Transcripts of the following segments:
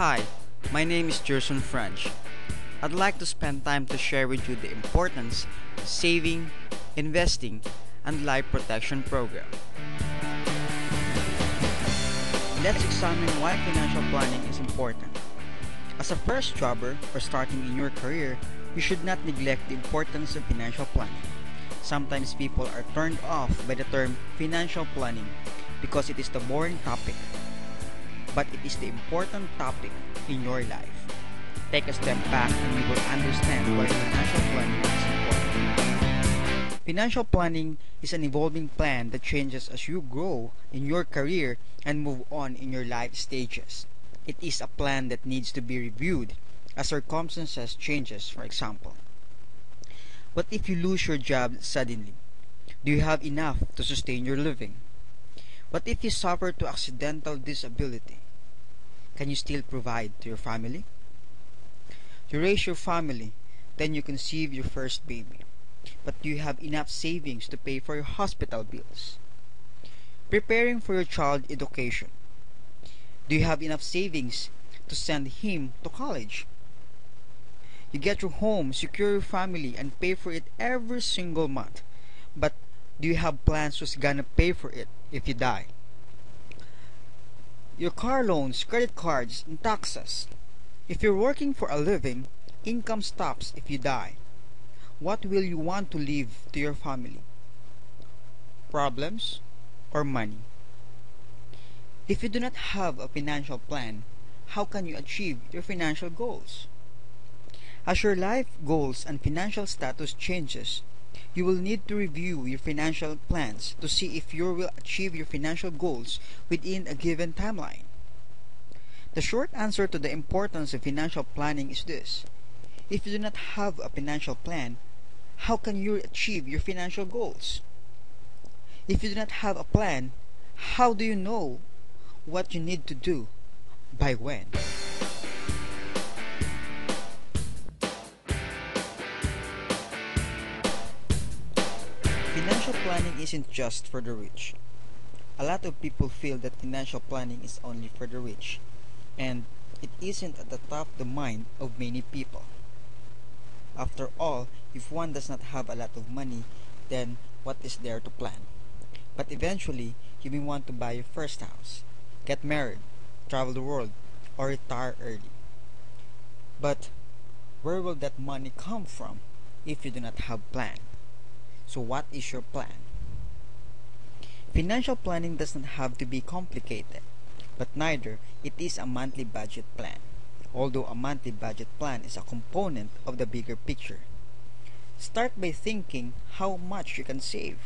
Hi, my name is Gerson French. I'd like to spend time to share with you the importance of saving, investing, and life protection program. Let's examine why financial planning is important. As a first jobber or starting in your career, you should not neglect the importance of financial planning. Sometimes people are turned off by the term financial planning because it is the boring topic, but it is the important topic in your life. Take a step back and you will understand why financial planning is important. Financial planning is an evolving plan that changes as you grow in your career and move on in your life stages. It is a plan that needs to be reviewed as circumstances changes, for example. What if you lose your job suddenly? Do you have enough to sustain your living? What if you suffer to accidental disability? Can you still provide to your family? You raise your family, then you conceive your first baby. But do you have enough savings to pay for your hospital bills? Preparing for your child education. Do you have enough savings to send him to college? You get your home, secure your family, and pay for it every single month. But do you have plans who's gonna pay for it if you die? Your car loans, credit cards, and taxes. If you're working for a living, income stops if you die. What will you want to leave to your family? Problems or money? If you do not have a financial plan, how can you achieve your financial goals? As your life goals and financial status changes, you will need to review your financial plans to see if you will achieve your financial goals within a given timeline. The short answer to the importance of financial planning is this: if you do not have a financial plan, how can you achieve your financial goals? If you do not have a plan, how do you know what you need to do by when? Financial planning isn't just for the rich. A lot of people feel that financial planning is only for the rich, and it isn't at the top of the mind of many people. After all, if one does not have a lot of money, then what is there to plan? But eventually, you may want to buy your first house, get married, travel the world, or retire early. But where will that money come from if you do not have a plan? So what is your plan? Financial planning doesn't have to be complicated, but neither it is a monthly budget plan, although a monthly budget plan is a component of the bigger picture. Start by thinking how much you can save.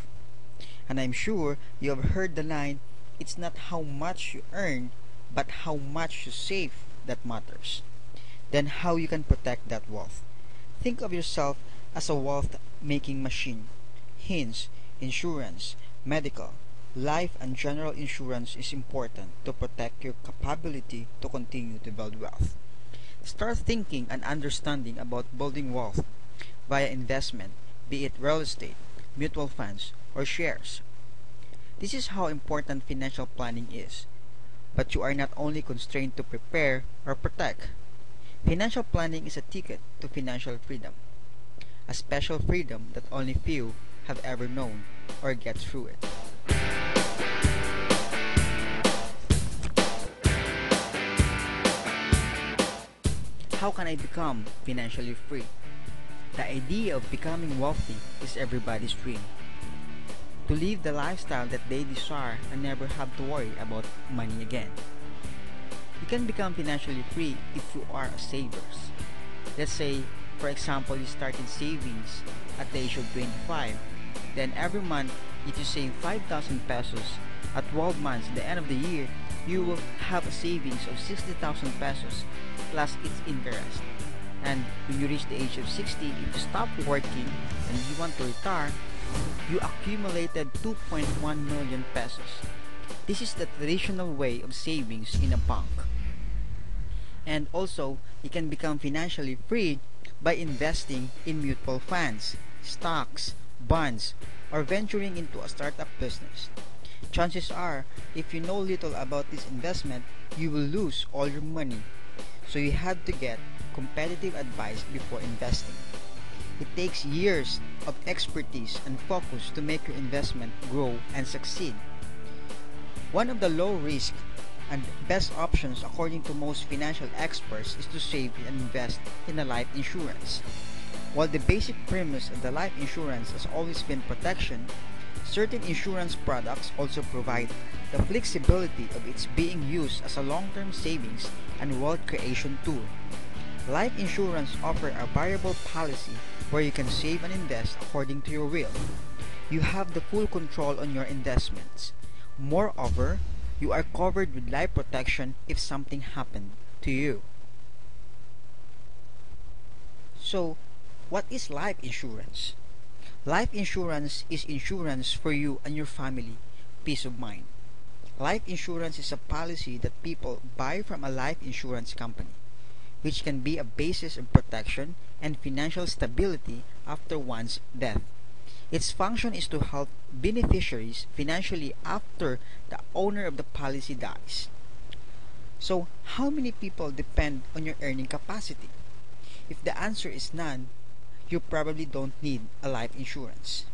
And I'm sure you have heard the line, it's not how much you earn, but how much you save that matters. Then how you can protect that wealth. Think of yourself as a wealth-making machine. Hence, insurance, medical, life and general insurance is important to protect your capability to continue to build wealth. Start thinking and understanding about building wealth via investment, be it real estate, mutual funds, or shares. This is how important financial planning is. But you are not only constrained to prepare or protect. Financial planning is a ticket to financial freedom, a special freedom that only few have ever known or get through it. How can I become financially free? The idea of becoming wealthy is everybody's dream. To live the lifestyle that they desire and never have to worry about money again. You can become financially free if you are a saver. Let's say, for example, you started savings at the age of 25. Then every month, if you save 5,000 pesos, at 12 months, the end of the year, you will have a savings of 60,000 pesos plus its interest. And when you reach the age of 60, if you stop working and you want to retire, you accumulated 2.1 million pesos. This is the traditional way of savings in a bank. And also, you can become financially free by investing in mutual funds, stocks, bonds, or venturing into a startup business. Chances are, if you know little about this investment, you will lose all your money. so you have to get competitive advice before investing. It takes years of expertise and focus to make your investment grow and succeed. One of the low risk and best options according to most financial experts is to save and invest in a life insurance. While the basic premise of the life insurance has always been protection, certain insurance products also provide the flexibility of its being used as a long-term savings and wealth creation tool. Life insurance offers a variable policy where you can save and invest according to your will. You have the full control on your investments. Moreover, you are covered with life protection if something happened to you. So, what is life insurance? Life insurance is insurance for you and your family, peace of mind. Life insurance is a policy that people buy from a life insurance company, which can be a basis of protection and financial stability after one's death. Its function is to help beneficiaries financially after the owner of the policy dies. So, how many people depend on your earning capacity? If the answer is none, you probably don't need a life insurance.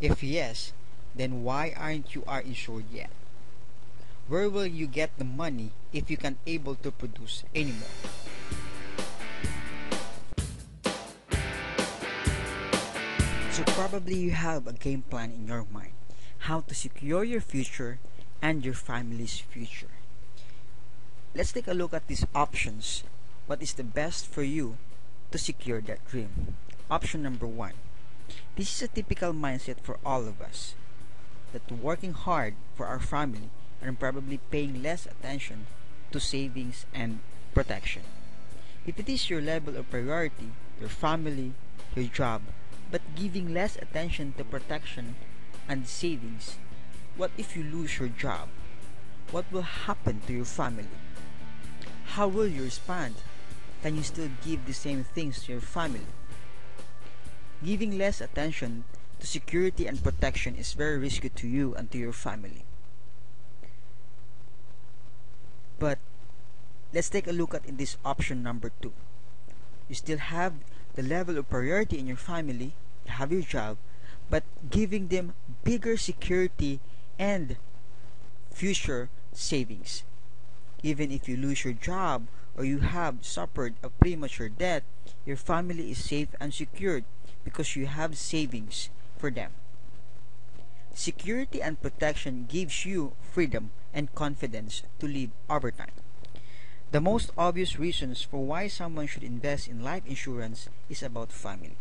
If yes, then why aren't you insured yet? Where will you get the money if you can't able to produce anymore? So probably you have a game plan in your mind, how to secure your future and your family's future. Let's take a look at these options. What is the best for you to secure that dream? Option number 1. This is a typical mindset for all of us, that working hard for our family and probably paying less attention to savings and protection. If it is your level of priority, your family, your job, but giving less attention to protection and savings, what if you lose your job? What will happen to your family? How will you respond? Can you still give the same things to your family? Giving less attention to security and protection is very risky to you and to your family. But let's take a look at in this option number 2. You still have the level of priority in your family, you have your job, but giving them bigger security and future savings. Even if you lose your job or you have suffered a premature death, your family is safe and secured because you have savings for them. Security and protection gives you freedom and confidence to live over time. The most obvious reasons for why someone should invest in life insurance is about family.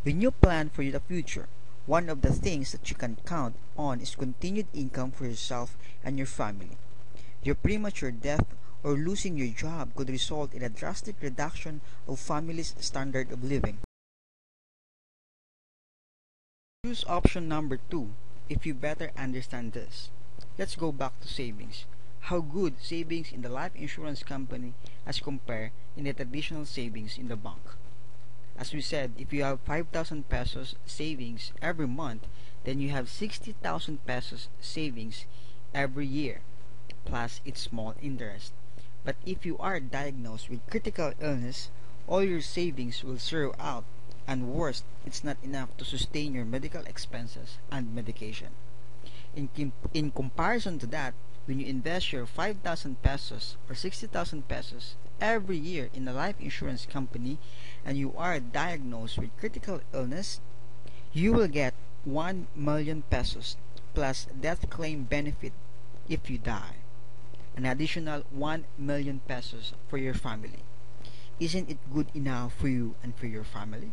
When you plan for the future, one of the things that you can count on is continued income for yourself and your family. Your premature death or losing your job could result in a drastic reduction of family's standard of living. Choose option number 2 if you better understand this. Let's go back to savings. How good savings in the life insurance company as compared in the traditional savings in the bank. As we said, if you have 5,000 pesos savings every month, then you have 60,000 pesos savings every year, plus its small interest. But if you are diagnosed with critical illness, all your savings will zero out, and worse, it's not enough to sustain your medical expenses and medication. In comparison to that, when you invest your 5,000 pesos or 60,000 pesos every year in a life insurance company and you are diagnosed with critical illness, you will get 1 million pesos plus death claim benefit if you die. An additional 1 million pesos for your family. Isn't it good enough for you and for your family?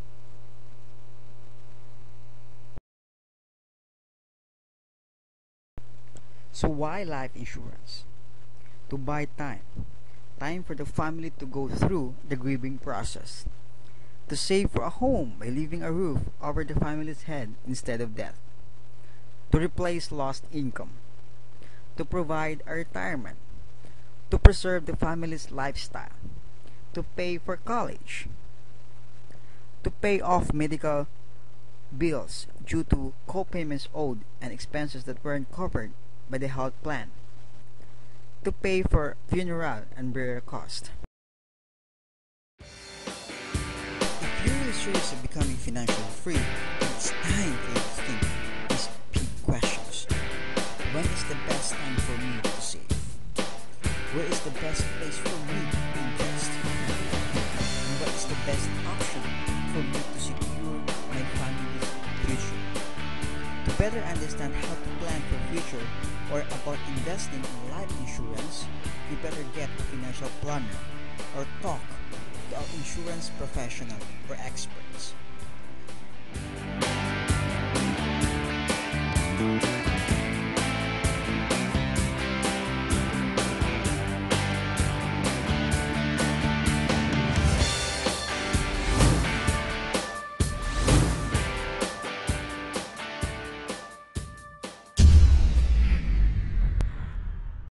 So why life insurance? To buy time. Time for the family to go through the grieving process. To save for a home by leaving a roof over the family's head instead of death. To replace lost income. To provide a retirement. To preserve the family's lifestyle. To pay for college. To pay off medical bills due to co-payments owed and expenses that weren't covered by the health plan. To pay for funeral and burial cost. serious of becoming financially free, it's time for you to think these big questions. When is the best time for me to save? Where is the best place for me to invest? And what is the best option for me to secure my family's future? To better understand how to plan for future or about investing in life insurance, you better get a financial planner or talk to an insurance professional or experts.